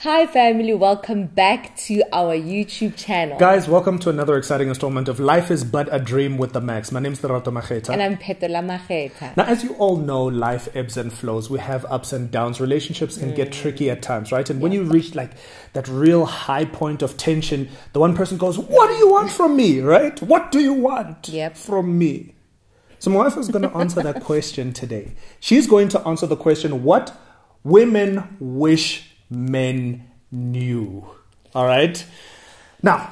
Hi family, welcome back to our YouTube channel. Guys, welcome to another exciting installment of Life is But a Dream with the Makhs. My name is Makhs. And I'm Phetola Makhs. Now, as you all know, life ebbs and flows. We have ups and downs. Relationships can get tricky at times, right? And when you reach like that real high point of tension, the one person goes, "What do you want from me?" Right? What do you want from me? So my wife is going to answer that question today. She's going to answer the question, what women wish men knew. All right. Now,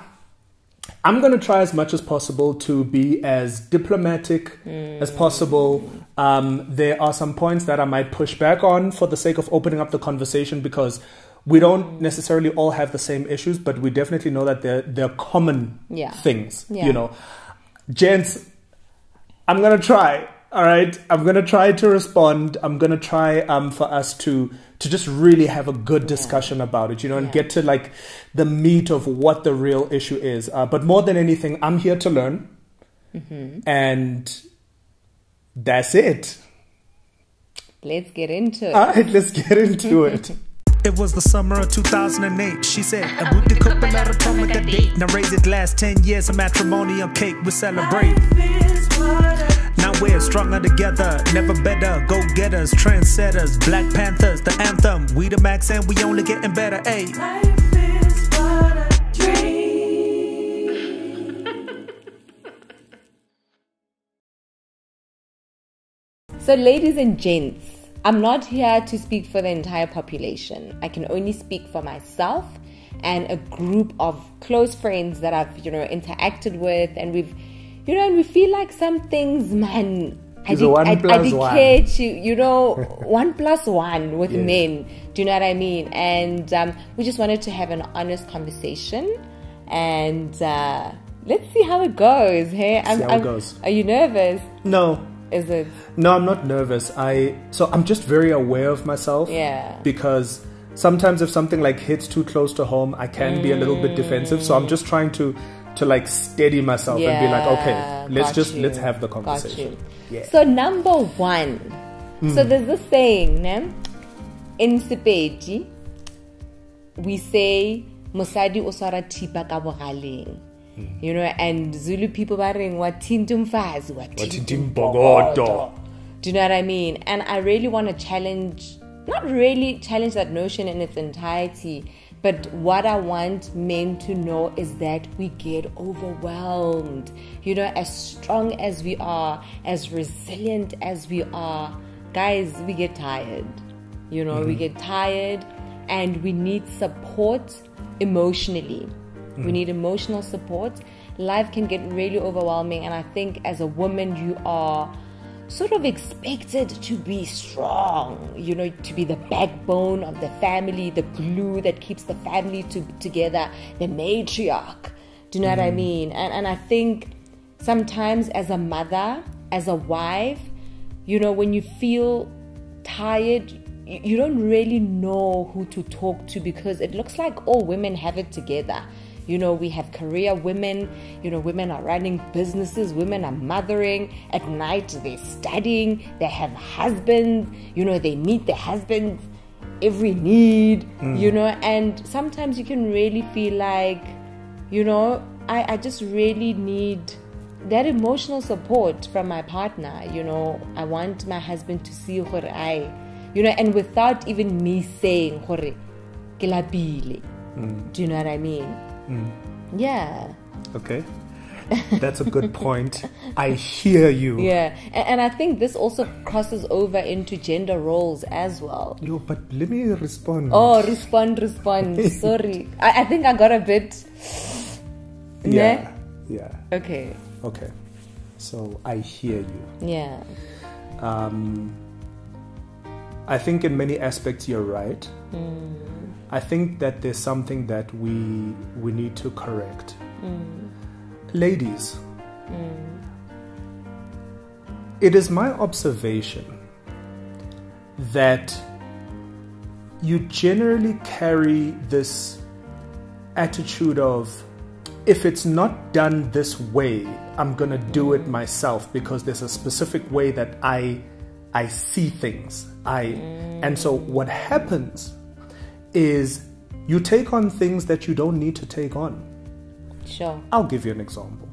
I'm going to try as much as possible to be as diplomatic as possible. There are some points that I might push back on for the sake of opening up the conversation, because we don't necessarily all have the same issues, but we definitely know that they're common things. You know, gents, I'm going to try. All right. I'm going to try to respond. I'm going to try for us to just really have a good discussion about it, you know, and get to like the meat of what the real issue is. But more than anything, I'm here to learn. And that's it. Let's get into it. All right, let's get into it. It was the summer of 2008. She said, "I would cook another time with the date. Now raise it last 10 years of matrimonial cake. We celebrate. Now we're stronger together, never better. Go-getters, trendsetters, Black Panthers, the anthem. We the Makhs and we only getting better, ayy. Life is but a dream." So ladies and gents, I'm not here to speak for the entire population. I can only speak for myself and a group of close friends that I've, interacted with, and we've, and we feel like some things, man, I declare to, 1+1 with men. Do you know what I mean? And we just wanted to have an honest conversation, and let's see how it goes. Hey, see how it goes. Are you nervous? No. Is it? No, I'm not nervous. So I'm just very aware of myself. Yeah. Because sometimes if something like hits too close to home, I can be a little bit defensive. So I'm just trying to like steady myself and be like, okay, let's have the conversation. Yeah. So number one, so there's this saying, ne? In Sepedi, we say Mosadi osara tipa ka bogaleng. And Zulu people are saying what tintumfazi, what tintumbogodo. Do you know what I mean? And I really want to challenge, not really challenge that notion in its entirety, but what I want men to know is that we get overwhelmed. As strong as we are, as resilient as we are, guys, we get tired. We get tired, and we need support emotionally. We need emotional support. Life can get really overwhelming, and I think as a woman, you are sort of expected to be strong, to be the backbone of the family, the glue that keeps the family together, the matriarch. Do you know what I mean? And I think sometimes as a mother, as a wife, when you feel tired, you don't really know who to talk to, because it looks like all women have it together. We have career women, women are running businesses, women are mothering, at night they're studying, they have husbands, they meet their husbands' every need, and sometimes you can really feel like, I just really need that emotional support from my partner. I want my husband to see and without even me saying, ke lapile. Do you know what I mean? Yeah. Okay. That's a good point. I hear you. Yeah. And I think this also crosses over into gender roles as well. Yo, but let me respond. Oh, respond. Sorry. I think I got a bit... Yeah. Okay. So I hear you. Yeah. I think in many aspects you're right. I think that there's something that we need to correct. Ladies, it is my observation that you generally carry this attitude of, if it's not done this way, I'm gonna do it myself, because there's a specific way that I see things. And so what happens is you take on things that you don't need to take on. Sure. I'll give you an example.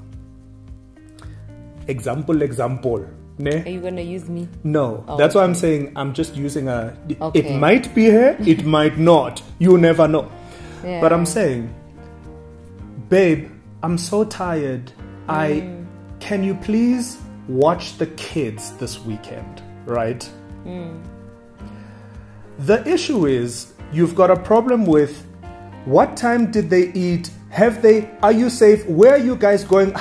Example. Ne? Are you gonna use me? No, Oh, that's why I'm okay. saying I'm just using a. It Okay. might be her, it might not. You never know. Yeah. But I'm saying, babe, I'm so tired. Can you please watch the kids this weekend, right? The issue is you've got a problem with what time did they eat? Are you safe? Where are you guys going?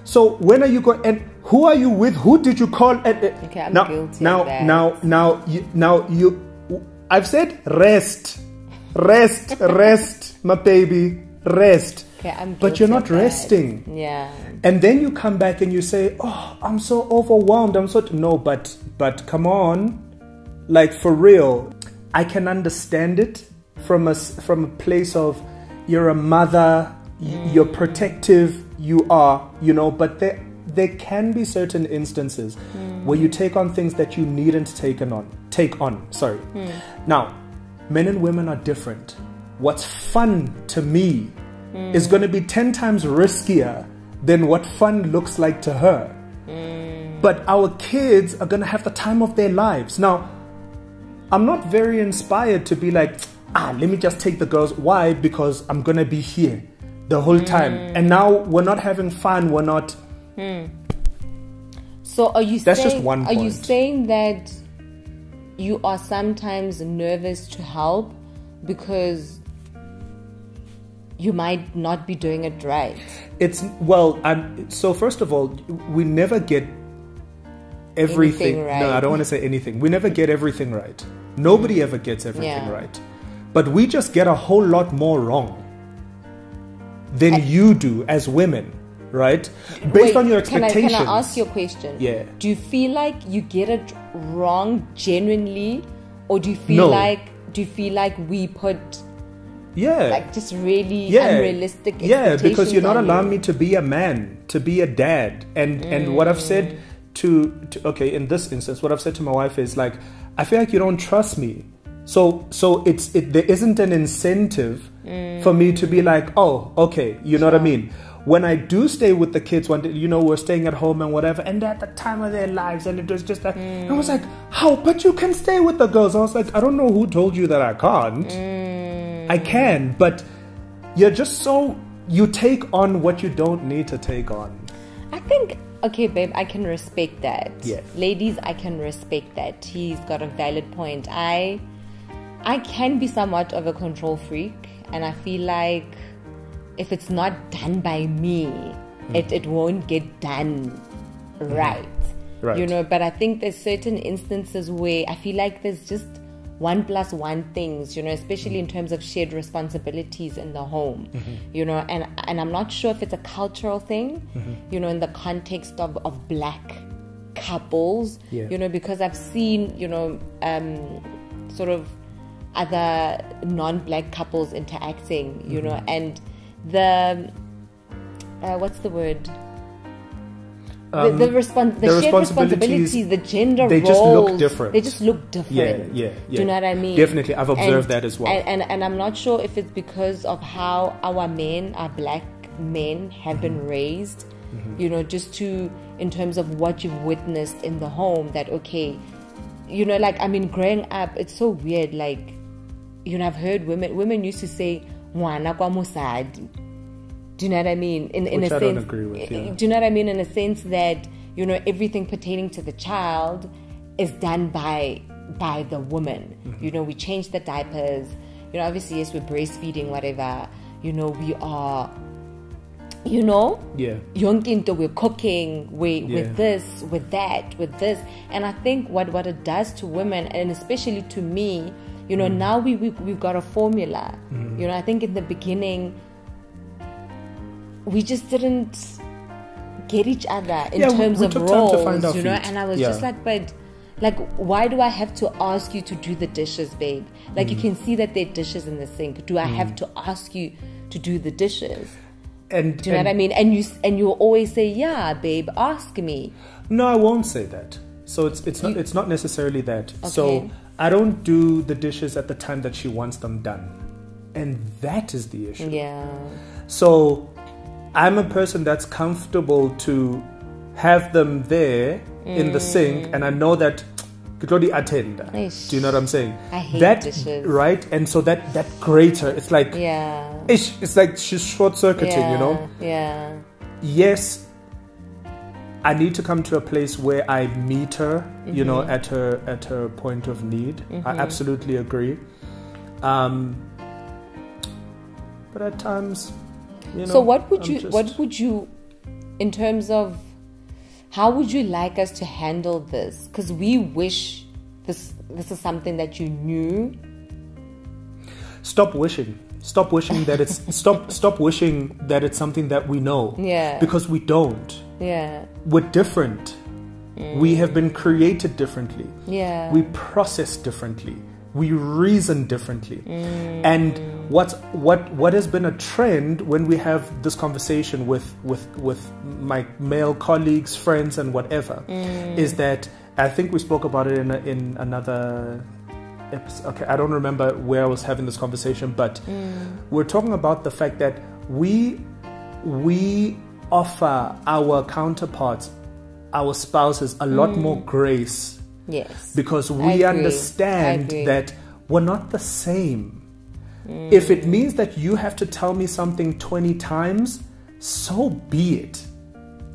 So when are you going? And who are you with? Who did you call? Okay, I'm guilty of that. Now you. I've said rest, my baby, rest. Okay, I'm but you're not guilty of that. resting. Yeah. And then you come back and you say, "Oh, I'm so overwhelmed. No, but come on, like for real." I can understand it from a place of you're a mother, you're protective, you are, but there can be certain instances where you take on things that you needn't take on. Now, men and women are different. What's fun to me is going to be 10 times riskier than what fun looks like to her. But our kids are going to have the time of their lives. Now, I'm not very inspired to be like, let me just take the girls. Why? Because I'm going to be here the whole time. And now we're not having fun. We're not. So are you That's saying, just one are you point. saying that you are sometimes nervous to help because you might not be doing it right? So first of all, we never get everything Anything right. No, I don't want to say anything. We never get everything right. Nobody ever gets everything Yeah. right. But we just get a whole lot more wrong than you do as women, right? Based on your expectations. Can I ask you a question? Yeah. Do you feel like you get it wrong genuinely, or do you No. feel like we put just really unrealistic expectations? Yeah, because you're not on allowing you? me to be a man, to be a dad. And what I've said to in this instance, what I've said to my wife is like, I feel like you don't trust me. So there isn't an incentive for me to be like, oh, okay, you know what I mean? When I do stay with the kids, we're staying at home and whatever, and they're at the time of their lives, and it was just like, I was like, how? But you can stay with the girls. I was like, I don't know who told you that I can't. I can, but you're just you take on what you don't need to take on. I think, okay, babe, I can respect that. Yeah. Ladies, I can respect that. He's got a valid point. I can be somewhat of a control freak, and I feel like if it's not done by me, it won't get done right. Right. But I think there's certain instances where I feel like there's just 1+1 things, especially in terms of shared responsibilities in the home, and I'm not sure if it's a cultural thing, in the context of black couples, because I've seen, sort of other non-black couples interacting, and the what's the word? The shared responsibilities, the gender they roles, just look different. They just look different. Yeah. Do you know what I mean? Definitely, I've observed that as well. And I'm not sure if it's because of how our black men have been raised, just in terms of what you've witnessed in the home, that, okay, growing up, it's so weird, I've heard women used to say, "Mwana kwa mosadi." Do you know what I mean? In Which a I sense, don't agree with, yeah. Do you know what I mean? In a sense that, everything pertaining to the child is done by the woman. We change the diapers. Obviously, yes, we're breastfeeding, whatever. We are, Yeah. yonkinto, we're cooking, with this, with that, with this. And I think what it does to women, and especially to me, now we've got a formula. I think in the beginning, we just didn't get each other in terms we of took roles, time to find our feet. and I was just like, but why do I have to ask you to do the dishes, babe? You can see that there are dishes in the sink. Do I have to ask you to do the dishes? And Do you know what I mean? And you always say, yeah, babe, ask me. No, I won't say that. So it's not necessarily that. Okay. So I don't do the dishes at the time that she wants them done. And that is the issue. Yeah. So I'm a person that's comfortable to have them there in the sink, and I know that attenda. Ish. Do you know what I'm saying? I hate that, dishes. Right? And so that grater, it's like it's like she's short circuiting, you know? Yeah. Yes, I need to come to a place where I meet her, you know, at her point of need. I absolutely agree. But at times, you know. So what would you, in terms of, how would you like us to handle this? Because we wish this is something that you knew. Stop wishing that it's stop wishing that it's something that we know. Yeah. Because we don't. Yeah. We're different. We have been created differently. Yeah. We process differently. We reason differently. And what has been a trend when we have this conversation with my male colleagues, friends, and whatever, is that I think we spoke about it in another episode. Okay, I don't remember where I was having this conversation, but we're talking about the fact that we offer our counterparts, our spouses, a lot more grace. Yes. Because we understand that we're not the same. If it means that you have to tell me something 20 times, so be it.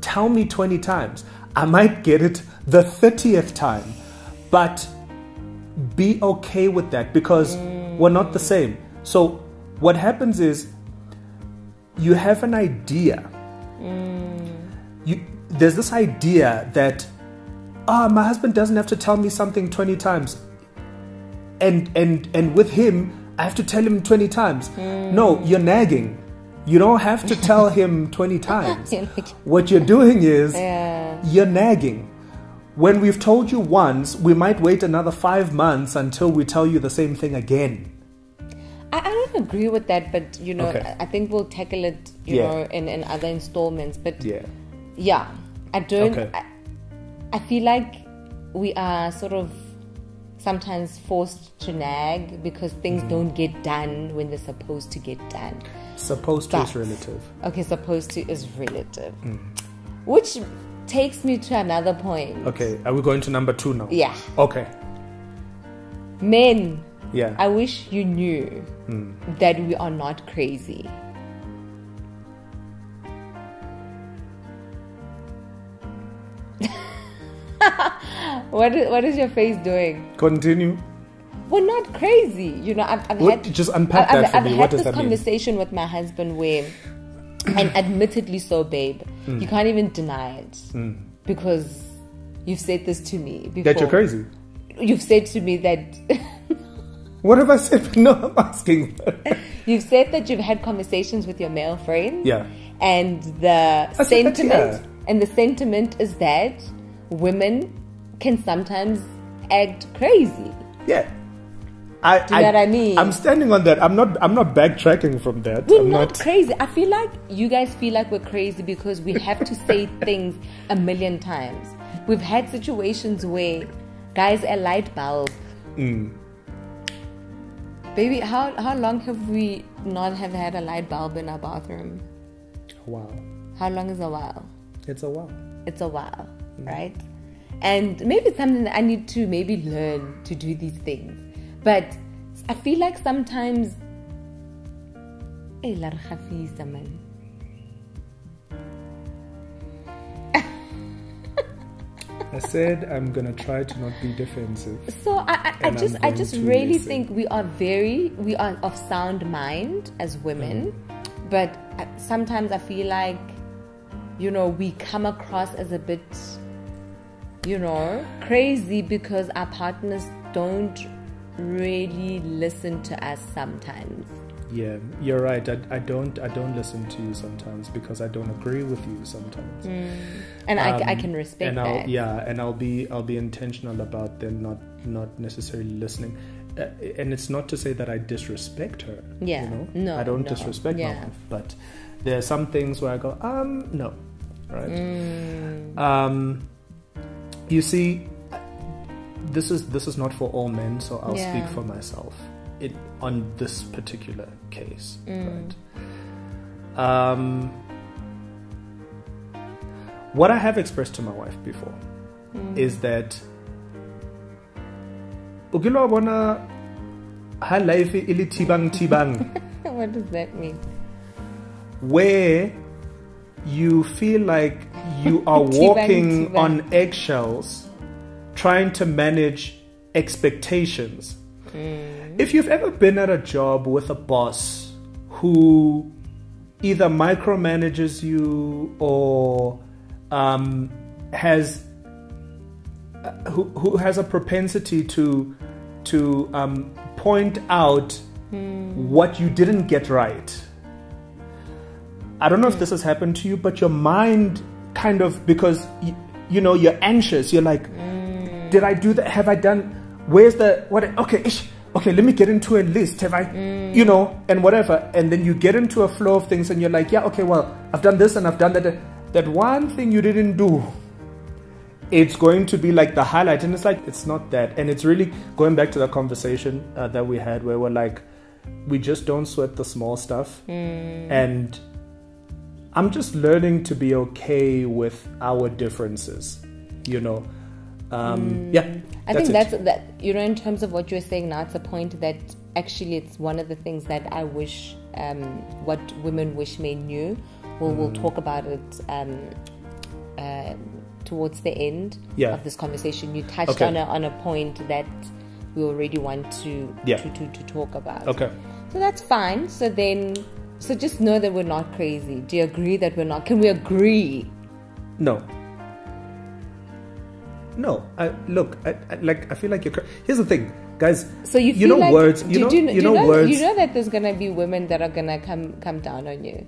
Tell me 20 times. I might get it the 30th time. But be okay with that, because we're not the same. So what happens is you have an idea. There's this idea that my husband doesn't have to tell me something 20 times. And with him, I have to tell him 20 times. No, you're nagging. You don't have to tell him 20 times. What you're doing is you're nagging. When we've told you once, we might wait another 5 months until we tell you the same thing again. I don't agree with that, but you know, Okay. I think we'll tackle it, you know, in other installments. But yeah, I don't. Okay. I feel like we are sort of sometimes forced to nag because things don't get done when they're supposed to get done. Supposed to is relative. Okay, supposed to is relative. Which takes me to another point. Okay, are we going to number 2 now? Yeah. Okay. Men. Yeah. I wish you knew that we are not crazy. What is your face doing? Continue. We're not crazy. You know, I've had... Just unpack that for me. What does that mean? I've had this conversation with my husband where, and admittedly so, babe, you can't even deny it. Because you've said this to me before. That you're crazy? You've said to me that... What have I said? No, I'm asking. You've said that you've had conversations with your male friends. Yeah. And the said sentiment... that, And the sentiment is that women can sometimes act crazy. Yeah. Do you know what I mean? I'm standing on that. I'm not backtracking from that. We're not crazy. I feel like you guys feel like we're crazy because we have to say things a million times. We've had situations where guys, a light bulb. Baby, how long have we not have had a light bulb in our bathroom? Wow. How long is a while? It's a while. It's a while, right? And maybe it's something that I need to maybe learn to do these things. But I feel like sometimes... I said I'm gonna try to not be defensive. So I just really think we are of sound mind as women, but sometimes I feel like, you know, we come across as a bit, you know, crazy because our partners don't really listen to us sometimes. Yeah, you're right. I don't listen to you sometimes because I don't agree with you sometimes. And I can respect that. And I'll be intentional about them not necessarily listening. And it's not to say that I disrespect her. Yeah. You know? No. I don't disrespect my wife, but there are some things where I go, no. Right? You see, this is not for all men, so I'll speak for myself. on this particular case, right? What I have expressed to my wife before is that ukilo bona ha life ili tibang What does that mean? where you feel like you are walking on eggshells trying to manage expectations. If you've ever been at a job with a boss who either micromanages you or has who has a propensity to point out what you didn't get right. I don't know if this has happened to you, but your mind kind of, because you know you're anxious, you're like, did I do that? Have I done? Where's the what? Okay, okay, let me get into a list. Have I, you know, and whatever, and then you get into a flow of things, and you're like, yeah, okay, well, I've done this and I've done that. That one thing you didn't do, it's going to be like the highlight, and it's like it's not that, and it's really going back to the conversation that we had where we're like, we just don't sweat the small stuff, and I'm just learning to be okay with our differences, you know. Yeah, I think that's that. You know, in terms of what you're saying now, it's a point that actually it's one of the things that I wish, what women wish men knew. We'll talk about it towards the end of this conversation. You touched on a point that we already want to talk about. Okay, so that's fine. So just know that we're not crazy. Do you agree that we're not? Can we agree? No. I feel like you're. Here's the thing, guys. So you know like, words. You know words. You know that there's gonna be women that are gonna come down on you.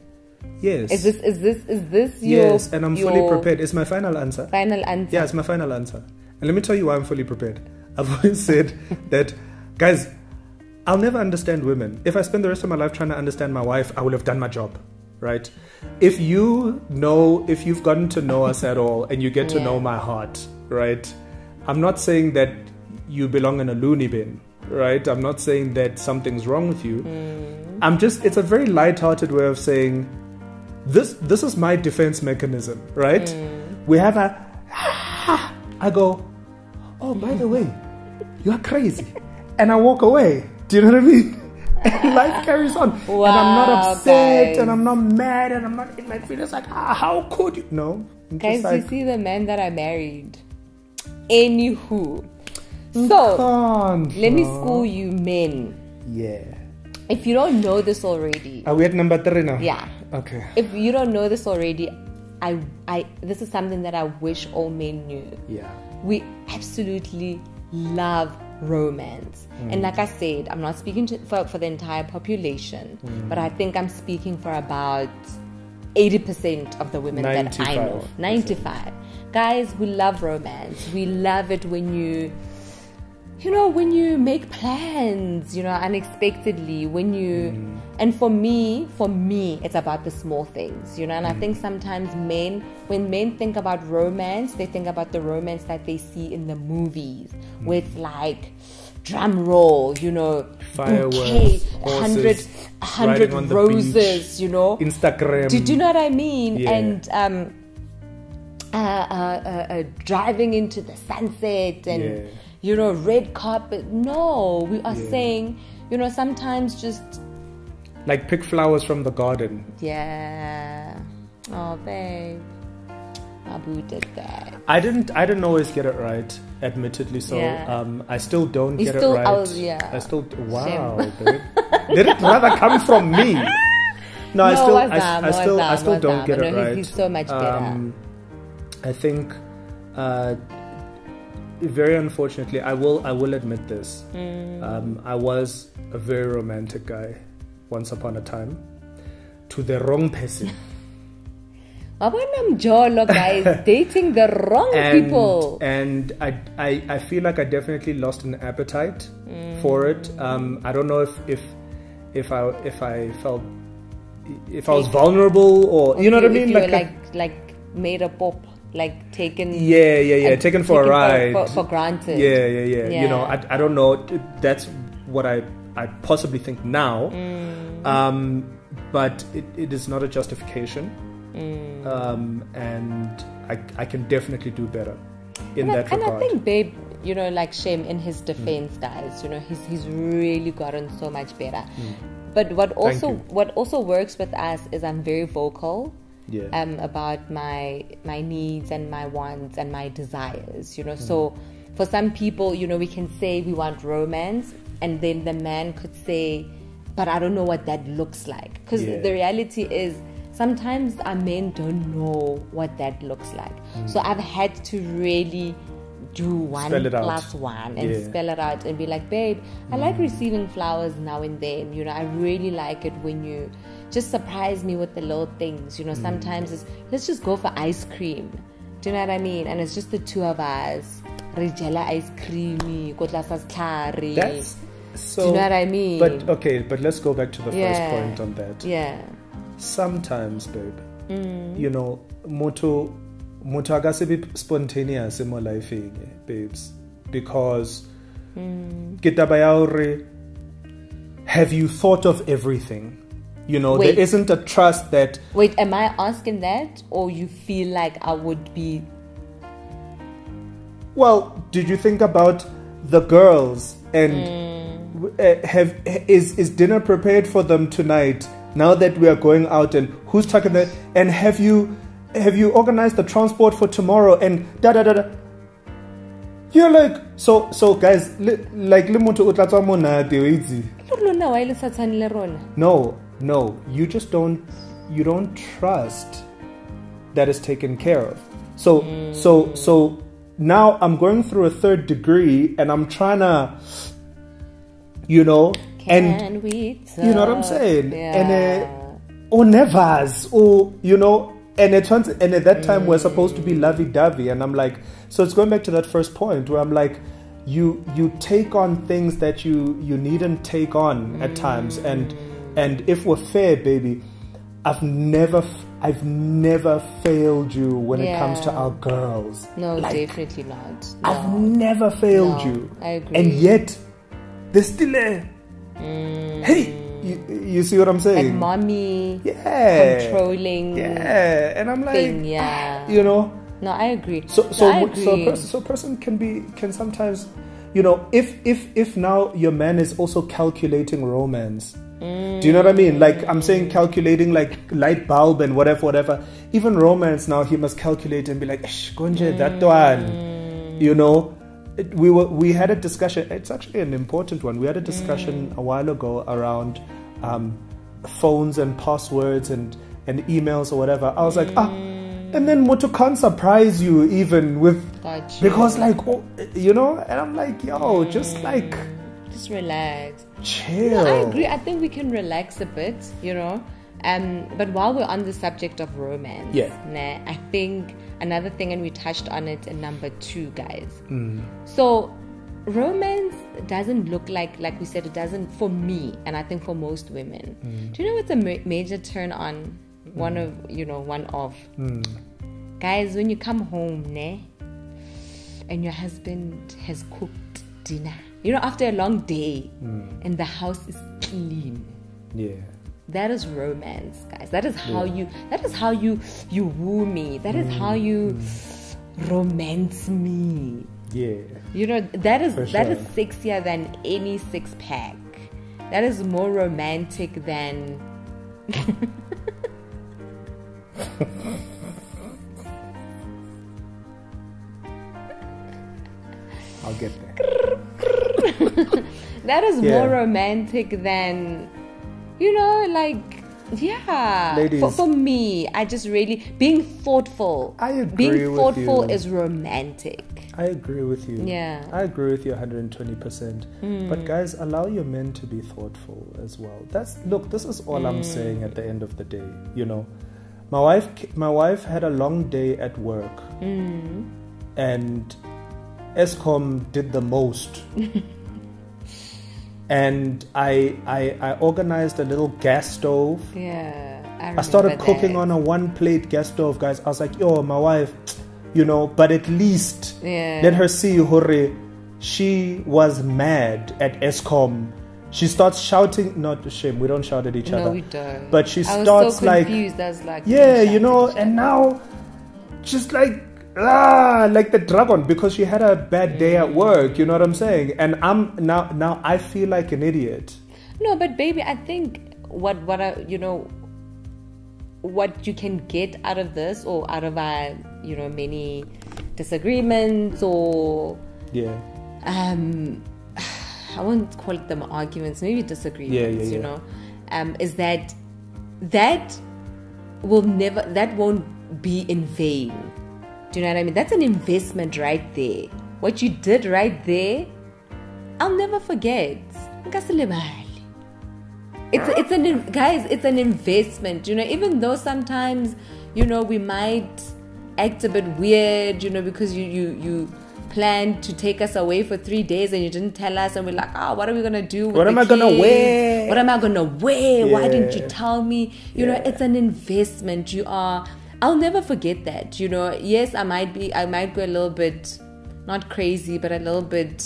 Yes. Is this your? Yes, and I'm fully prepared. It's my final answer. Final answer. Yeah, it's my final answer. And let me tell you why I'm fully prepared. I've always said that, guys, I'll never understand women. If I spend the rest of my life trying to understand my wife, I will have done my job, right? If you've gotten to know us at all and you get to know my heart, right? I'm not saying that you belong in a loony bin, right? I'm not saying that something's wrong with you. It's a very light-hearted way of saying, this is my defense mechanism, right? We have I go, oh, by the way, you are crazy. And I walk away. Do you know what I mean? And life carries on. Wow, and I'm not upset, guys. and I'm not mad, and I'm not in my feelings like, how could you? No. Guys, you see the man that I married. Anywho. So, let me school you men. Yeah. If you don't know this already. Are we at number 3 now? Yeah. Okay. If you don't know this already, this is something that I wish all men knew. Yeah. We absolutely love romance. And like I said, I'm not speaking for the entire population, but I think I'm speaking for about 80% of the women that I know. 95. Guys, we love romance. We love it when you make plans, unexpectedly, and for me, it's about the small things, and I think sometimes when men think about romance, they think about the romance that they see in the movies with like drum roll, fireworks, bouquet, horses, 100 roses, Instagram. Did you know what I mean? Yeah. And driving into the sunset and red carpet. No, we are saying, sometimes just like pick flowers from the garden. Yeah. Oh, babe, Abu did that. I didn't always get it right, admittedly. So I still don't get it right. I still babe. Did it rather come from me? No, I still don't get it right. He's so much better. I think, very unfortunately, I will admit this. I was a very romantic guy once upon a time, to the wrong person. Guys, dating the wrong people. And I feel like I definitely lost an appetite for it. I don't know if I I was vulnerable, or you know what I mean, you like made a pop. Like taken taken for a ride for granted. Yeah. I don't know, that's what I I possibly think now. But it is not a justification. And I can definitely do better in that regard. And I think, babe, you know, like Shem, in his defense, guys, you know, he's really gotten so much better. But what also works with us is I'm very vocal. About my needs and my wants and my desires, you know. So for some people, you know, we can say we want romance, and then the man could say, but I don't know what that looks like. Because the reality is, sometimes our men don't know what that looks like. So I've had to really do 1+1 and spell it out and be like, babe, I like receiving flowers now and then. You know, I really like it when you just surprise me with the little things. You know, sometimes it's, let's just go for ice cream. Do you know what I mean? And it's just the two of us. Rijela ice creamy, that's so. Do you know what I mean? But let's go back to the first point on that. Yeah. Sometimes, babe, you know, moto agasibi spontaneous in my life, babes, because have you thought of everything? You know, there isn't a trust that. Wait, am I asking that, or you feel like I would be? Well, did you think about the girls and is dinner prepared for them tonight? Now that we are going out, and who's talking that? And have you organized the transport for tomorrow? And da da da da. You're like, so guys, like no, you just don't trust that is taken care of. So now I'm going through a 3rd degree, and I'm trying to, you know, Can we talk? You know what I'm saying? Yeah. And or nevers, or you know, and at that time we're supposed to be lovey-dovey, and I'm like, so it's going back to that first point where I'm like, you take on things that you needn't take on at times, and if we're fair, baby, I've never failed you when it comes to our girls. No, like, definitely not. No. I've never failed you. I agree. And yet, there's still a hey, you see what I'm saying? Like mommy, controlling, and I'm like, you know. No, I agree. So a person can sometimes, you know, if now your man is also calculating romance. Do you know what I mean? Like I'm saying, calculating like light bulb and whatever. Even romance now, he must calculate and be like, Gonje, that one. You know, we had a discussion. It's actually an important one. We had a discussion a while ago around phones and passwords and emails or whatever. I was like, and then Moto can't surprise you even with because like, you know, and I'm like, yo, just like. Just relax. Chill. No, I agree. I think we can relax a bit, you know. But while we're on the subject of romance, I think another thing, and we touched on it in number 2, guys. So romance doesn't look like we said, it doesn't for me, and I think for most women. Do you know what's a major turn on? One of guys, when you come home, and your husband has cooked dinner. You know, after a long day, and the house is clean. Yeah. That is romance, guys. That is how you woo me. That is how you romance me. Yeah. You know, that is sexier than any 6-pack. That is more romantic than I'll get there. That is more romantic than, you know, like, ladies, for me, I just really being thoughtful. I agree with you. Being thoughtful is romantic. I agree with you. Yeah, I agree with you 120%. But guys, allow your men to be thoughtful as well. This is all I'm saying at the end of the day. You know, my wife had a long day at work, and Eskom did the most. And I organized a little gas stove. Yeah, I started cooking on a 1-plate gas stove, guys. I was like, yo, my wife, you know, but at least let her see, hurry. She was mad at Eskom She starts shouting, not shame, we don't shout at each other. No, we don't. But she I was starts so like, confused. I was like, yeah, shout you know, at each and other. now just like the dragon, because she had a bad day at work, you know what I'm saying? And I'm now I feel like an idiot. No, but baby, I think what I, you know, what you can get out of this, or out of our, you know, many disagreements, or Yeah. I won't call them arguments, maybe disagreements, Yeah. you know, is that won't be in vain. Do you know what I mean? That's an investment right there. What you did right there, I'll never forget. It's an investment, you know, even though sometimes, you know, we might act a bit weird, you know, because you planned to take us away for 3 days and you didn't tell us, and we're like, what are we gonna do with What am I gonna kids? wear? What am I gonna wear? Why didn't you Yeah. tell me? You know, it's an investment. I'll never forget that, you know. Yes, I might go a little bit, not crazy, but a little bit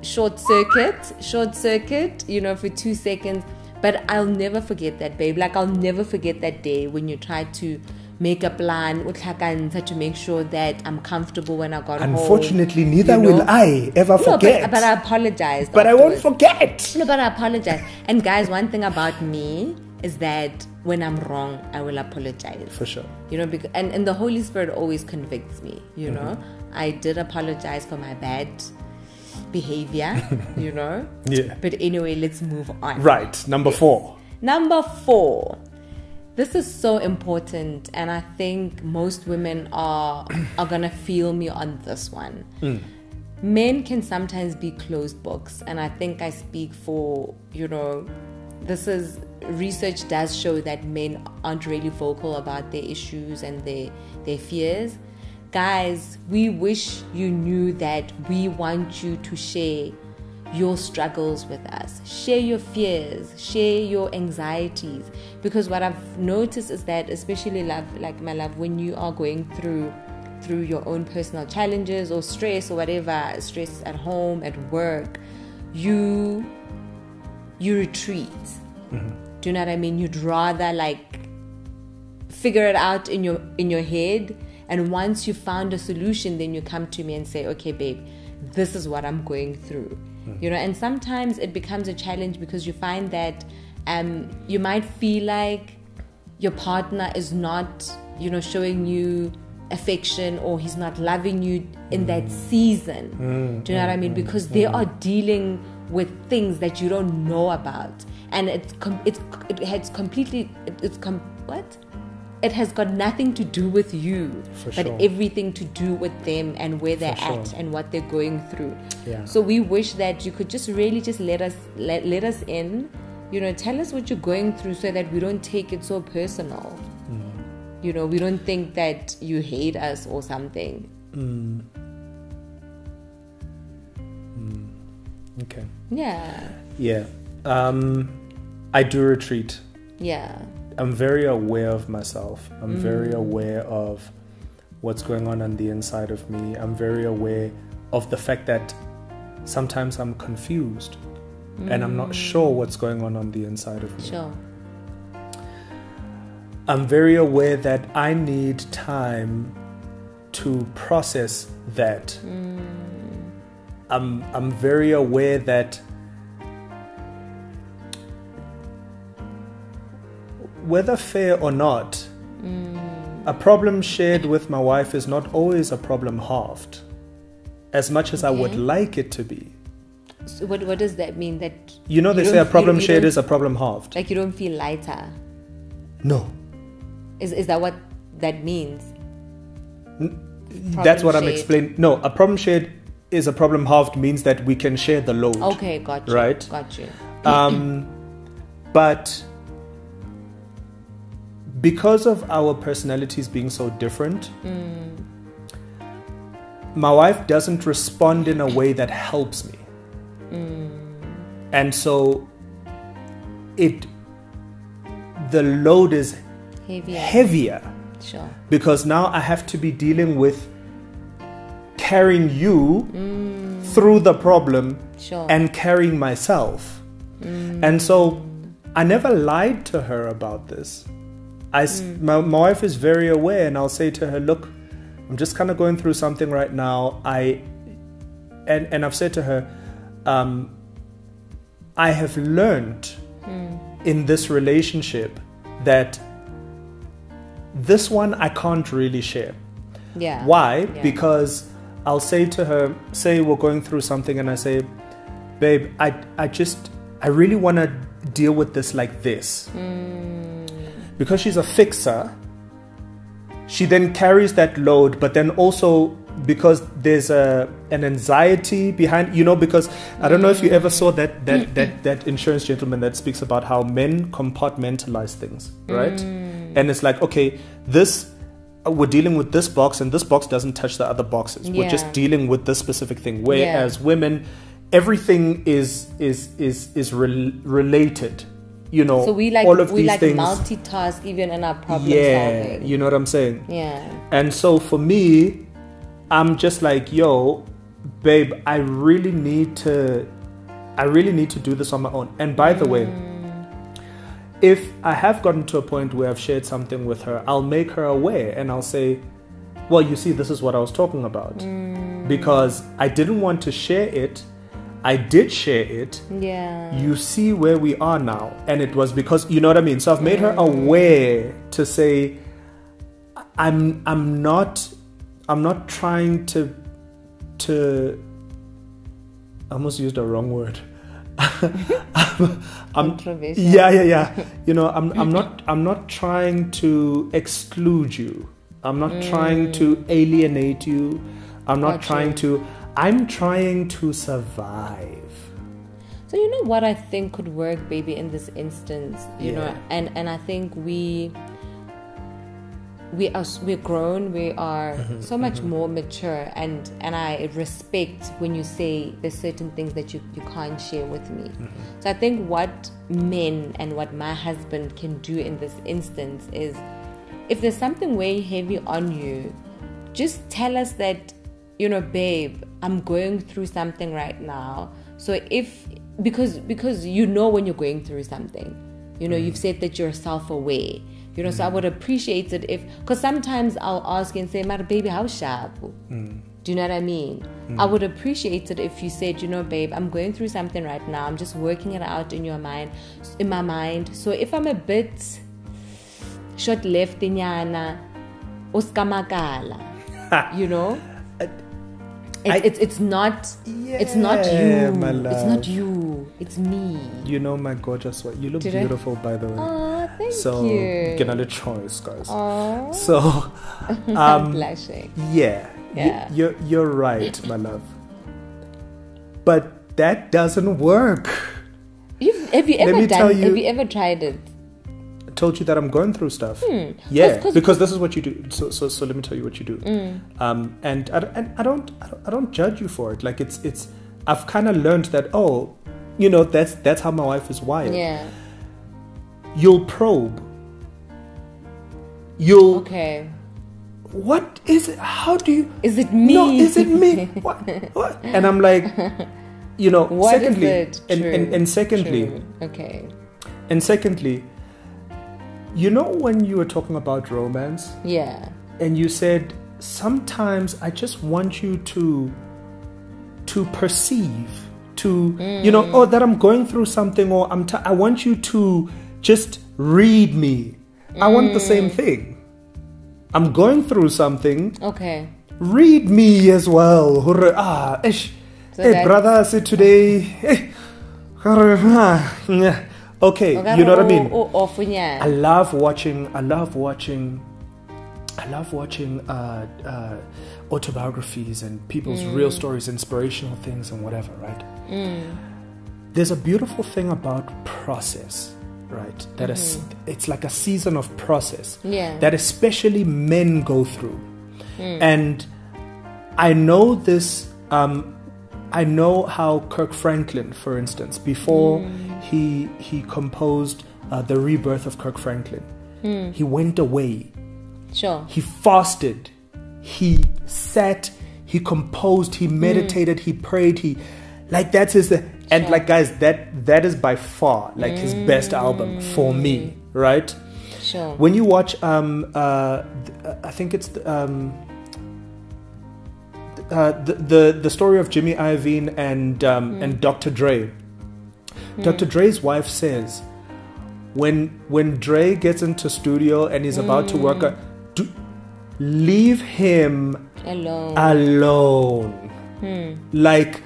short circuit, you know, for 2 seconds. But I'll never forget that, babe. Like, I'll never forget that day when you tried to make a plan to make sure that I'm comfortable when I got home. Unfortunately, neither you know? will I ever forget. No, but I apologized. But I won't afterwards. forget. No, but I apologize. And guys, one thing about me is that when I'm wrong, I will apologize. For sure. You know, because, and the Holy Spirit always convicts me, you know. I did apologize for my bad behavior, you know. Yeah. But anyway, let's move on. Right. Number 4. Number 4. This is so important, and I think most women are gonna feel me on this one. Men can sometimes be closed books, and I think I speak for, you know, research does show that men aren't really vocal about their issues and their fears. Guys, we wish you knew that we want you to share your struggles with us. Share your fears, share your anxieties. Because what I've noticed is that, especially like my love, when you are going through your own personal challenges or stress or whatever, stress at home, at work, you retreat. Do you know what I mean? You'd rather like figure it out in your head, and once you found a solution, then you come to me and say, okay, babe, this is what I'm going through. You know, and sometimes it becomes a challenge because you find that you might feel like your partner is not, you know, showing you affection, or he's not loving you in that season. Do you know what I mean? Because they are dealing with things that you don't know about, and it has got nothing to do with you, but everything to do with them and where they're at and what they're going through. Yeah. So we wish that you could just really just let us in, you know, tell us what you're going through, so that we don't take it so personal. You know, we don't think that you hate us or something. Okay. Yeah. I do retreat. Yeah. I'm very aware of myself. I'm very aware of what's going on the inside of me. I'm very aware of the fact that sometimes I'm confused and I'm not sure what's going on the inside of me. Sure. I'm very aware that I need time to process that. I'm very aware that whether fair or not, a problem shared with my wife is not always a problem halved, as much as I would like it to be. So what does that mean? That you know, they say a problem shared is a problem halved. Like, you don't feel lighter. No. Is that what that means? That's what I'm explaining. No, a problem shared is a problem halved means that we can share the load. Okay, got you. Right? Got you. But because of our personalities being so different, my wife doesn't respond in a way that helps me. And so the load is heavier. Sure. Because now I have to be dealing with carrying you through the problem Sure. and carrying myself. And so I never lied to her about this. My wife is very aware, and I'll say to her, look, I'm just kind of going through something right now. And I've said to her, I have learned in this relationship that this one I can't really share. Yeah. Why? Yeah. Because I'll say to her, say we're going through something, and I say, babe, I really want to deal with this like this. Because she's a fixer, she then carries that load, but then also because there's an anxiety behind, because I don't know if you ever saw that insurance gentleman that speaks about how men compartmentalize things, right? And it's like, okay, we're dealing with this box, and this box doesn't touch the other boxes. We're just dealing with this specific thing. Whereas women, everything is related. So we all of these things. multitask even in our problem solving. You know what I'm saying? Yeah. And so for me, I'm just like, yo, babe, I really need to do this on my own. And by the way, if I have gotten to a point where I've shared something with her, I'll make her aware, and I'll say, well, you see, this is what I was talking about. Because I didn't want to share it. I did share it. Yeah. You see where we are now. And it was because, you know what I mean? So I've made her aware to say, I'm not trying to I almost used the wrong word. Controversial. Yeah. I'm not trying to exclude you. I'm not trying to alienate you. I'm trying to survive. So you know what I think could work, baby, in this instance, you know, and I think we're grown, we are so much more mature, and I respect when you say there's certain things that you can't share with me. So I think what men and what my husband can do in this instance is, if there's something weighing heavy on you, just tell us that, babe, I'm going through something right now. So because when you're going through something, you've said that you're self-aware. So I would appreciate it because sometimes I'll ask and say, "Mara, baby, how's sharp?" Do you know what I mean? I would appreciate it if you said, babe, I'm going through something right now. I'm just working it out in my mind. So if I'm a bit short left in yana, uskamakala, It's not you. It's not you. It's me. My gorgeous wife. You look beautiful, by the way. Oh, thank you. So get a choice, guys. Oh. So I'm blushing. Yeah. You're right, my love. But that doesn't work. Have you ever tried it? I told you that I'm going through stuff. Yeah, because this is what you do. So let me tell you what you do. And I don't judge you for it. Like it's I've kind of learned that that's how my wife is wired. Yeah. You'll probe. Okay. What is it? How do you? Is it me? No, is it me? What? And I'm like, what secondly, is it? And secondly, True. Okay. And secondly, when you were talking about romance, yeah, and you said sometimes I just want you to perceive, that I'm going through something, or I want you to just read me. I want the same thing. I'm going through something. Okay. Read me as well. Hey, brother, say today. Okay, you know what I mean? I love watching autobiographies and people's real stories, inspirational things and whatever, right? There's a beautiful thing about process, right? That is, it's like a season of process that especially men go through. And I know this, I know how Kirk Franklin, for instance, before he composed The Rebirth of Kirk Franklin, he went away. Sure. He fasted. He sat. He composed. He meditated. He prayed. Like that's his, and like guys, that is by far like his best album for me, right? Sure. When you watch, I think it's the story of Jimmy Iovine and Dr. Dre. Dr. Dre's wife says, when Dre gets into studio and he's about to work, leave him alone. Like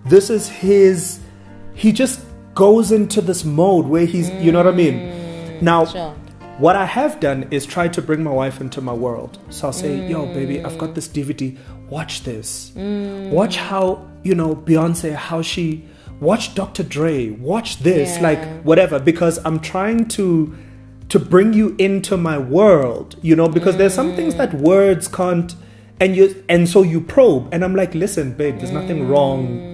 this is his. He just goes into this mode where he's, you know what I mean. Now, what I have done is try to bring my wife into my world. So I'll say, yo, baby, I've got this DVD. Watch this. Watch how, Beyonce, how she, watch Dr. Dre, watch this, like whatever, because I'm trying to bring you into my world, because there's some things that words can't, and so you probe, and I'm like, listen, babe, there's nothing wrong.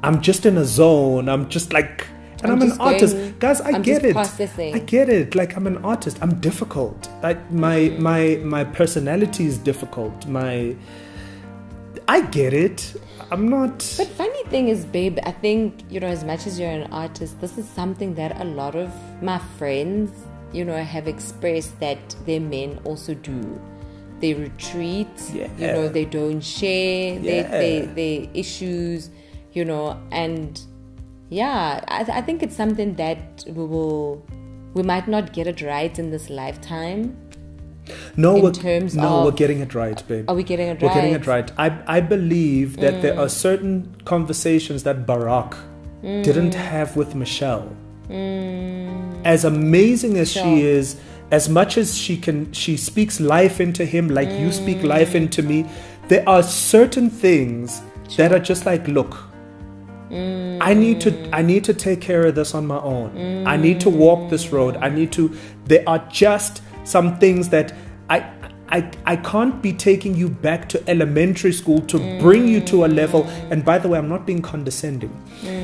I'm just in a zone. I'm just like, and I'm an artist. Guys, I get it. I get it. Like, I'm an artist. I'm difficult. My personality is difficult. I get it. I'm not. But funny thing is, babe, I think, as much as you're an artist, this is something that a lot of my friends, have expressed that their men also do. They retreat, they don't share their issues, and I think it's something that we might not get it right in this lifetime. We're getting it right, babe. Are we getting it right? We're getting it right. I believe that there are certain conversations that Barack didn't have with Michelle. As amazing as she is, as much as she speaks life into him, like you speak life into me, there are certain things that are just like, look, I need to take care of this on my own. I need to walk this road. There are just some things that I can't be taking you back to elementary school to bring you to a level. And by the way, I'm not being condescending.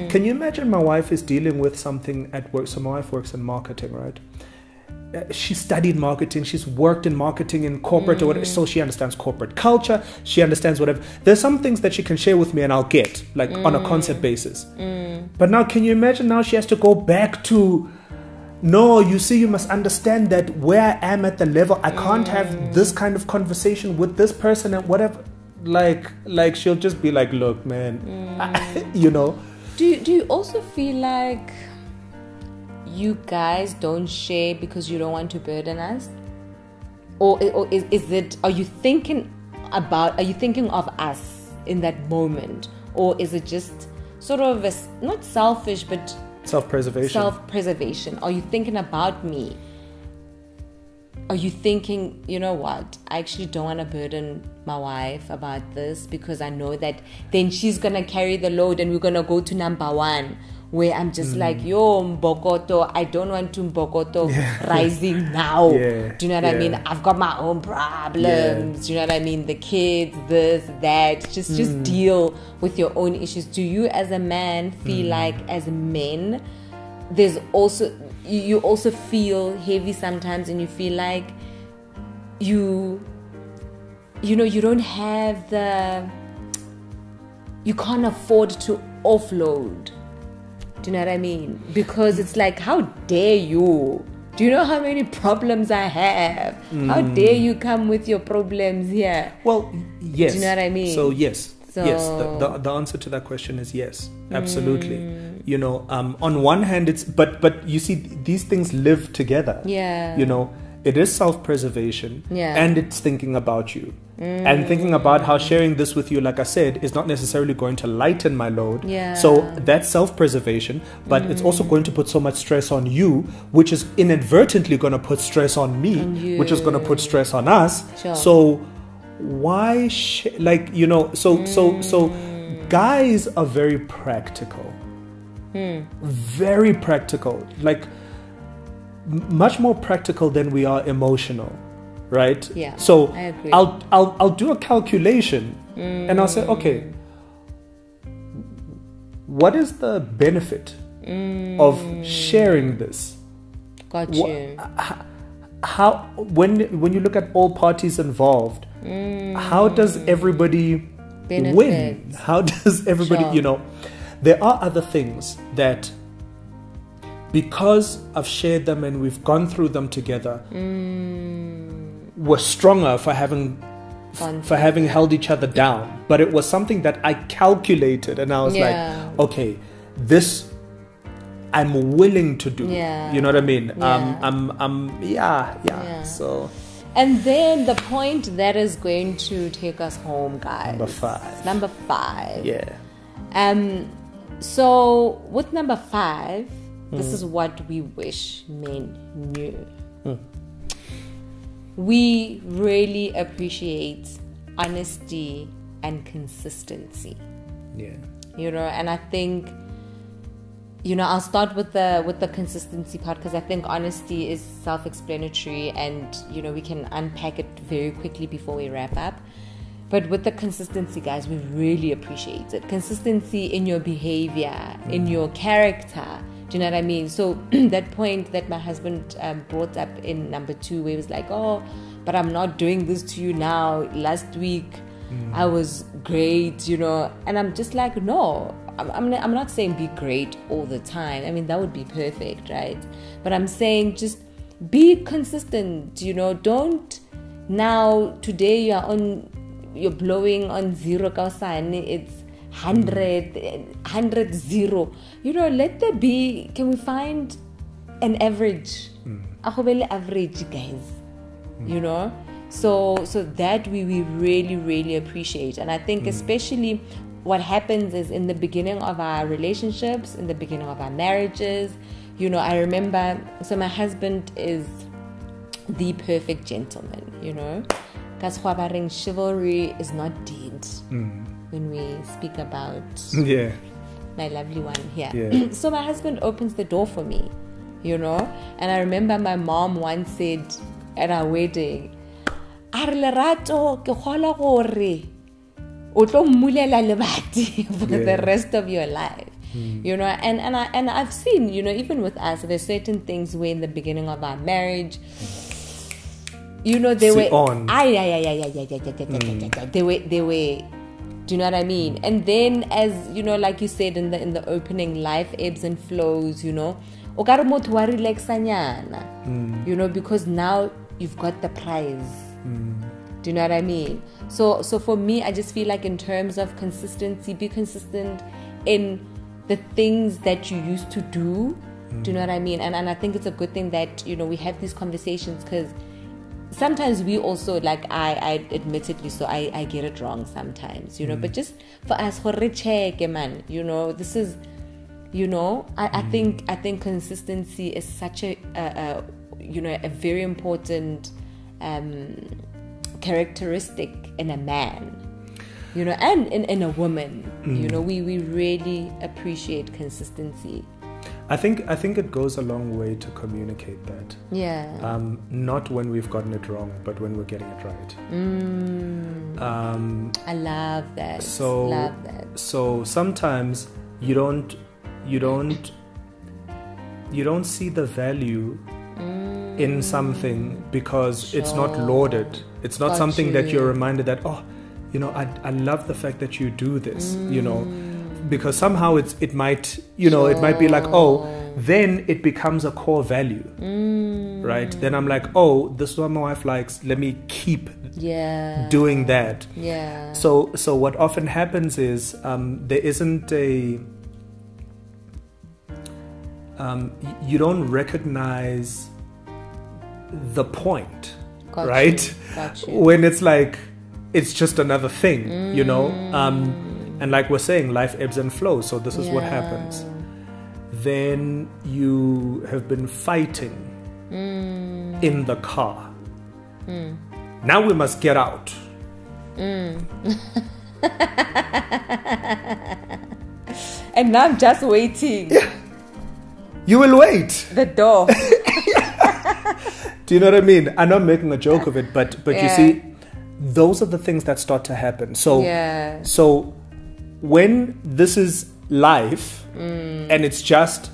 Can you imagine my wife is dealing with something at work? So my wife works in marketing, right? She studied marketing. She's worked in marketing in corporate or whatever. So she understands corporate culture. She understands whatever. There's some things that she can share with me and I'll get like on a concept basis. But now, can you imagine now she has to go back to, no, you see, you must understand that where I am at the level, I can't have this kind of conversation with this person and whatever. Like she'll just be like, look, man, Do you also feel like you guys don't share because you don't want to burden us? Or is it, are you thinking of us in that moment? Or is it just sort of not selfish, but self-preservation? Are you thinking about me? Are you thinking, you know what, I actually don't want to burden my wife about this because I know that then she's going to carry the load and we're going to go to number one, where I'm just like, yo, Mbokoto, I don't want to Mbokoto rising now. Do you know what I mean? I've got my own problems. Do you know what I mean? The kids, this, that. Just deal with your own issues. Do you as a man feel like as men, there's also, you also feel heavy sometimes and you feel like you don't have you can't afford to offload. Do you know what I mean? Because it's like, how dare you? Do you know how many problems I have? How dare you come with your problems here? Well, yes. Do you know what I mean? So yes. Yes, the answer to that question is yes, absolutely. On one hand, it's but you see, these things live together. It is self-preservation, and it's thinking about you, and thinking about how sharing this with you, like I said, is not necessarily going to lighten my load. So that's self-preservation, but it's also going to put so much stress on you, which is inadvertently going to put stress on me, which is going to put stress on us. So why so guys are very practical, like much more practical than we are emotional, right? So I agree. I'll do a calculation and I'll say, okay, what is the benefit of sharing this? Got you. How when you look at all parties involved, how does everybody win? How does everybody, there are other things that, because I've shared them and we've gone through them together, we're stronger for having held each other down. But it was something that I calculated, and I was like, okay, this I'm willing to do. You know what I mean? So, and then the point that is going to take us home, guys. Number five. Yeah. So with number 5, this is what we wish men knew. We really appreciate honesty and consistency. Yeah. You know, and I think, you know, I'll start with the consistency part, because I think honesty is self-explanatory, and, you know, we can unpack it very quickly before we wrap up. But with the consistency, guys, we really appreciate it. Consistency in your behavior, in your character. Do you know what I mean? So that point that my husband brought up in number 2, where he was like, oh, but I'm not doing this to you now. Last week, I was great, you know. And I'm just like, no, I'm not saying be great all the time. I mean, that would be perfect, right? But I'm saying just be consistent, you know. Don't now, today you're blowing on 0 kausan, it's 100 0. You know, let there be, can we find an average? Average, guys. You know? So that we really, really appreciate. And I think especially what happens is in the beginning of our relationships, in the beginning of our marriages, you know, I remember, so my husband is the perfect gentleman, you know. Because chivalry is not dead when we speak about my lovely one here. Yeah. So my husband opens the door for me, you know. And I remember my mom once said at our wedding, for the rest of your life. You know, and I've seen, you know, even with us, there's certain things where in the beginning of our marriage, you know, they were they were, do you know what I mean? And then, as you know, like you said in the opening, life ebbs and flows, you know. You know, because now you've got the prize. Do you know what I mean? So for me, I just feel like in terms of consistency, be consistent in the things that you used to do. Do you know what I mean? And I think it's a good thing that, you know, we have these conversations, because sometimes we also, like I admittedly, so I get it wrong sometimes, you know. But just for us, man, you know, this is, you know, I think consistency is such a you know, a very important characteristic in a man, you know, and in a woman. You know, we really appreciate consistency. I think it goes a long way to communicate that. Yeah. Not when we've gotten it wrong, but when we're getting it right. I love that. So sometimes you don't see the value in something because it's not lauded. It's not something that you're reminded that, oh, you know, I love the fact that you do this, you know. Because somehow it might, you know, it might be like, oh, then it becomes a core value, right? Then I'm like, oh, this is what my wife likes. Let me keep doing that. Yeah. So what often happens is there isn't a, you don't recognize the point, right? Got you. When it's like, it's just another thing, you know? And like we're saying, life ebbs and flows. So this is what happens. Then you have been fighting in the car. Now we must get out. And now I'm just waiting. You will wait. The door. Do you know what I mean? I'm not making a joke of it, but you see, those are the things that start to happen. So when this is life and it's just,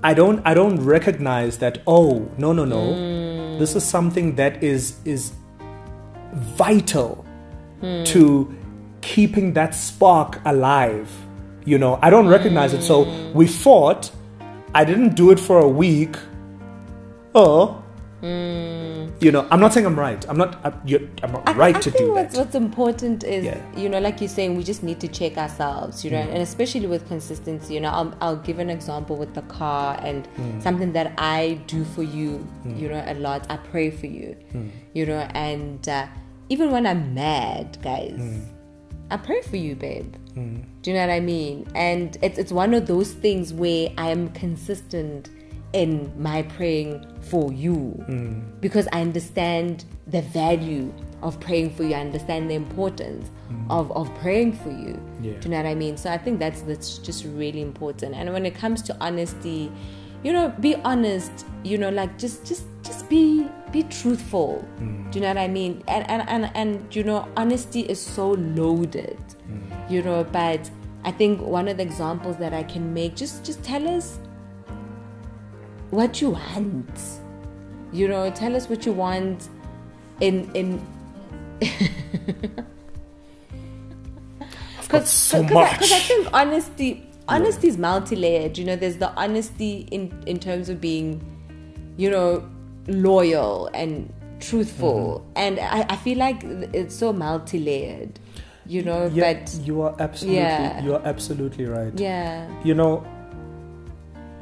I don't recognize that, oh, no, this is something that is vital to keeping that spark alive, You know, I don't recognize it. So we fought. I didn't do it for a week. You know, I'm not saying I'm right. I'm not right to do that. What's important is, you know, like you're saying, we just need to check ourselves, you know, and especially with consistency. You know, I'll give an example with the car and something that I do for you, you know, a lot. I pray for you, you know, and even when I'm mad, guys, I pray for you, babe. Do you know what I mean? And it's one of those things where I am consistent in my praying for you because I understand the value of praying for you. I understand the importance of praying for you. Do you know what I mean? So I think that's just really important. And when it comes to honesty, you know, be honest, you know, like just be truthful. Do you know what I mean? And you know, honesty is so loaded, you know, but I think one of the examples that I can make, just tell us what you want, you know, tell us what you want in because I think honesty is multi-layered. You know, there's the honesty in terms of being, you know, loyal and truthful, and I feel like it's so multi-layered, you know. But you are absolutely right. You know,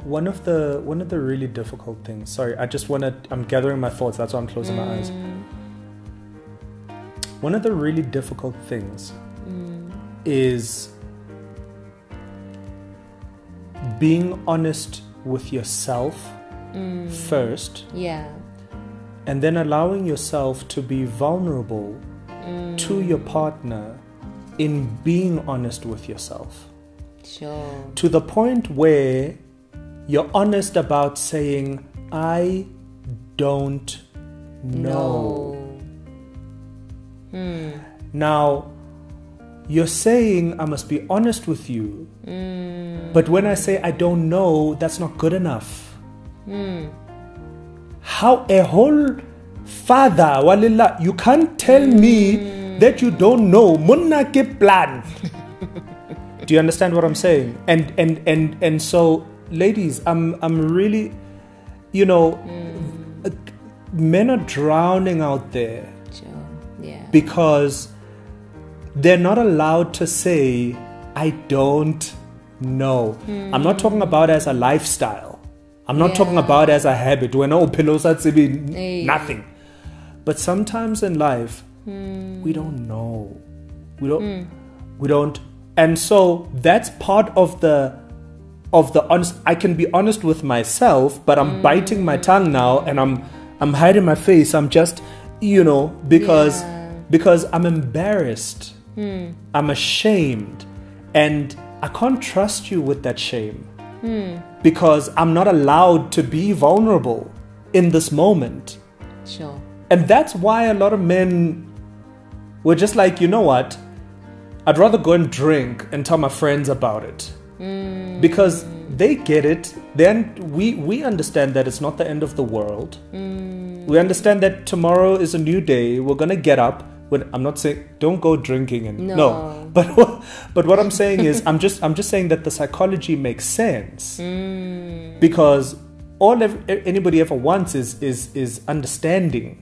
one of the really difficult things. Sorry, I'm gathering my thoughts. That's why I'm closing my eyes. One of the really difficult things is being honest with yourself first. And then allowing yourself to be vulnerable to your partner in being honest with yourself. Sure. To the point where you're honest about saying, I don't know. Now, you're saying I must be honest with you. But when I say I don't know, that's not good enough. How a whole father, walillah, you can't tell me that you don't know. Munna ke plan. Do you understand what I'm saying? And so, ladies, I'm really, you know, men are drowning out there. Because they're not allowed to say, I don't know. I'm not talking about as a lifestyle. I'm not talking about as a habit. When nothing. But sometimes in life, we don't know. We don't. And so that's part of the honest. I can be honest with myself, but I'm biting my tongue now, and I'm hiding my face. I'm just, you know, because I'm embarrassed. I'm ashamed, and I can't trust you with that shame because I'm not allowed to be vulnerable in this moment. Sure. And that's why a lot of men were just like, you know what? I'd rather go and drink and tell my friends about it because they get it. Then we understand that it's not the end of the world. We understand that tomorrow is a new day. We're gonna get up. I'm not saying don't go drinking and no. But what I'm saying is I'm just saying that the psychology makes sense because all anybody ever wants is understanding,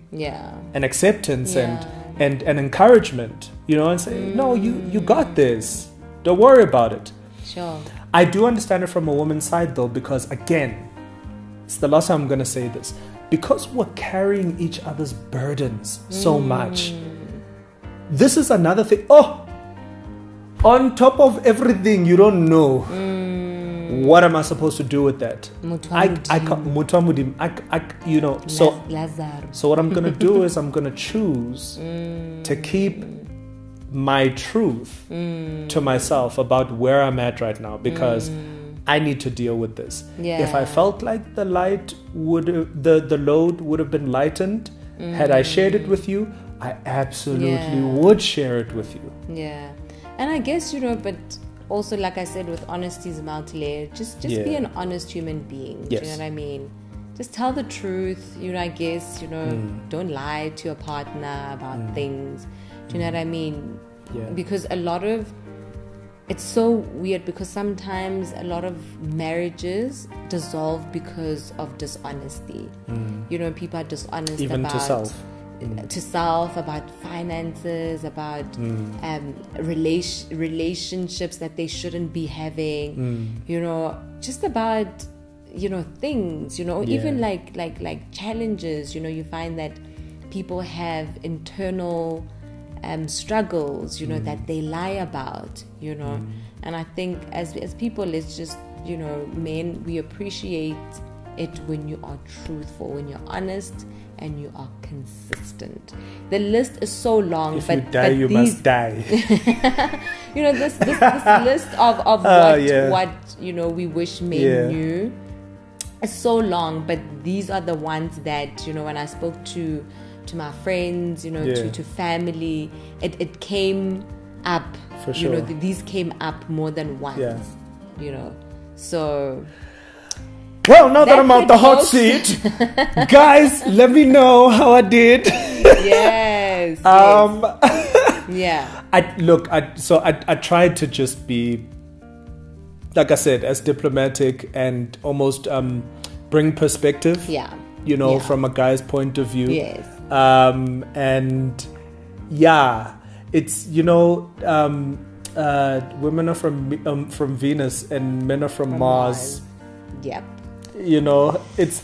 and acceptance and encouragement, you know, and say no, you got this. Don't worry about it. Sure. I do understand it from a woman's side though, because again, it's the last time I'm gonna say this, because we're carrying each other's burdens so much. This is another thing. Oh, on top of everything, you don't know. What am I supposed to do with that? I can't, you know. So what I'm gonna do is I'm gonna choose to keep my truth to myself about where I'm at right now, because I need to deal with this. If I felt like the load would have been lightened had I shared it with you, I absolutely would share it with you. And I guess, you know, but also, like I said, with honesty is multi-layered. Just be an honest human being. Do you know what I mean? Just tell the truth. You know, I guess, you know, don't lie to your partner about things. Do you know what I mean? Because a lot of it's so weird because sometimes a lot of marriages dissolve because of dishonesty. You know, people are dishonest Even about to self. To self, about finances, about relationships that they shouldn't be having. You know, just about, you know, things. You know, even like challenges. You know, you find that people have internal struggles, you know, that they lie about, you know. And I think as people, let's just, you know, men, we appreciate it when you are truthful, when you're honest, and you are consistent. The list is so long, If but you die, you these, must die. you know, this list of what you know we wish men knew is so long, but these are the ones that, you know, when I spoke to my friends, you know, to family, it came up. For sure. You know, these came up more than once. Yeah. You know, so. Well, now that That's I'm out it, the hot folks. seat, guys, let me know how I did. Yes. Yeah. I tried to just be, like I said, as diplomatic and almost bring perspective. Yeah. You know, Yeah. from a guy's point of view. Yes. And yeah, it's, you know, women are from Venus and men are from Mars. Yep. You know, it's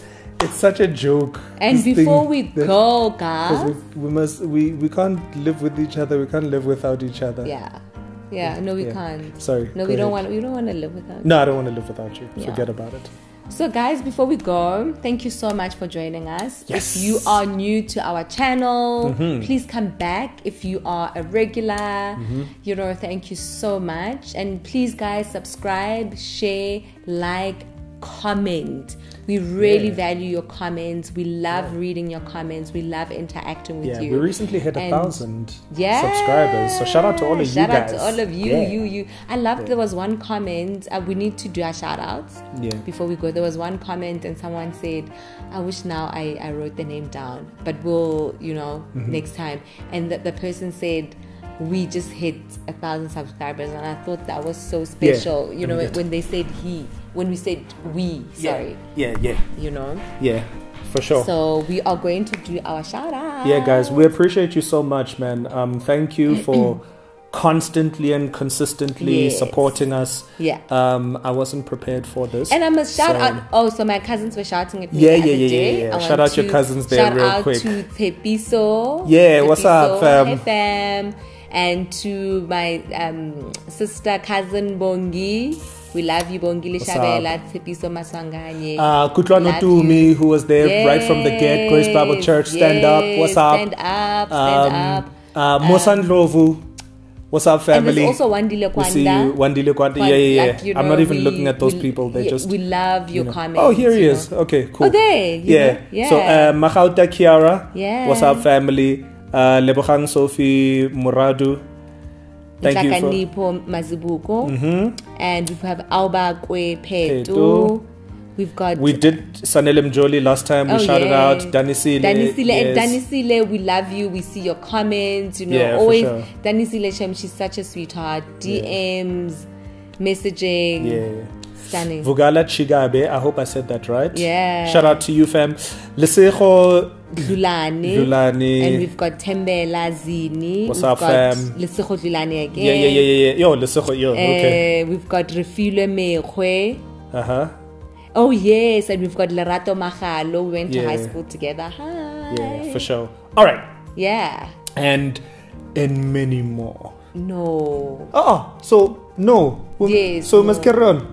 such a joke. And this before thing we that- go, 'cause guys. we can't live with each other. We can't live without each other. Yeah. No, we Yeah. can't. Sorry. No, go we don't ahead. want. We don't want to live without. No, I don't want to live without you. Yeah. Forget about it. So, guys, before we go, thank you so much for joining us. Yes. If you are new to our channel, please come back. If you are a regular, you know, thank you so much. And please, guys, subscribe, share, like, comment. We really value your comments. We love reading your comments. We love interacting with Yeah, you. we recently hit And 1,000 Yes. subscribers. So shout out to all of you Shout out guys. to all of you, Yeah. you. I love there was one comment. We need to do our shout outs Yeah. before we go. There was one comment and someone said, I wish now I wrote the name down, but we'll, you know, next time. And the person said, we just hit 1,000 subscribers, and I thought that was so special. You know, when they said when we said we, sorry. Yeah. You know. Yeah, for sure. So we are going to do our shout out. Yeah, guys, we appreciate you so much, man. Thank you for constantly and consistently Yes. supporting us. Yeah. I wasn't prepared for this. And I must shout So- out. Oh, so my cousins were shouting at me. Yeah, the other yeah, day. yeah. I Shout want out your to cousins there shout real out quick. to Tepiso. Yeah, what's up, fam? Hey, fam. And to my sister cousin Bongi. We love you, Bongi Lishabela, Tepiso Maswanganye. Kutlwano Love Tumi, you. who was there right from the get. Grace Bible Church, stand up. What's up? Stand up. Mosandlovu. What's up, And family? there's also Wandile We see you. Kwanda. Wandile Kwanda. But, Yeah. like, you I'm know, not even we- looking at those we- people. They yeah, just. we love your you know. comments. Oh, here he you is. know. Okay, cool. Oh, there. you Yeah. know? Yeah. So, Mahauta Kiara. Yeah. What's up, family? Lebogang Sophie Muradu. Thank you for. Nhlakanipho Mazibuko. And we have Alba Kwe Petu. Petu. We've got We did Sanelem Jolie last time. We shouted out Danisile. Danisile, and yes. Danisile, we love you. We see your comments. You know, Yeah, for always sure. Danisile Shem, she's such a sweetheart. DMs, messaging, Yeah. stunning. Vugala Chigabe. I hope I said that right. Yeah. Shout out to you, fam. Lesego Dlulane. And we've got Tembela Zini. What's We've up, got fam? Lesego Dlulane again. Yeah. Yo, Lesego, yo. Okay. We've got Refile Mekwe. Uh-huh. Oh yes, and we've got Lerato Magalo. We went to Yeah. high school together. Hi. Yeah, for sure. All right. Yeah. And many more. No. So no. Yes, So we no. must carry on.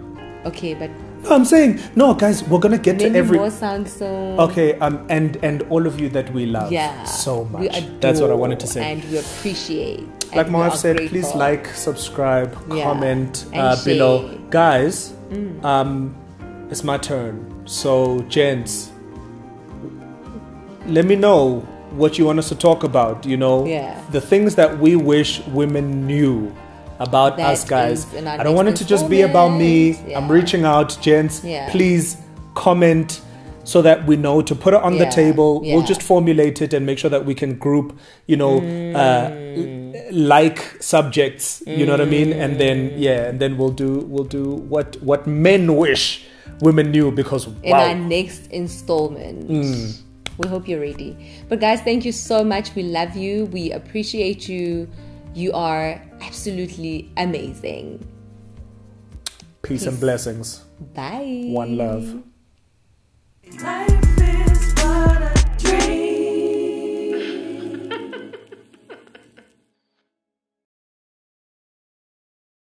Okay, but No, I'm saying no, guys. We're gonna get many to every. more sounds so. Okay. And all of you that we love. Yeah. So much. We adore, That's what I wanted to say. And we appreciate. Like and my we wife are said, grateful. please like, subscribe, Yeah. comment And below. share. Guys, it's my turn. So, gents, let me know what you want us to talk about. You know, Yeah. the things that we wish women knew about That us, guys. is in our I don't want it next to just be about me. installment. I'm Yeah. reaching out, gents. Yeah. Please comment. so that we know to put it on the Yeah, table. yeah. We'll just formulate it and make sure that we can group, like subjects, you know what I mean? And then we'll do what men wish women knew, because in our next installment. We hope you're ready. But guys, thank you so much. We love you. We appreciate you. You are absolutely amazing. Peace and blessings. Bye. One love. Life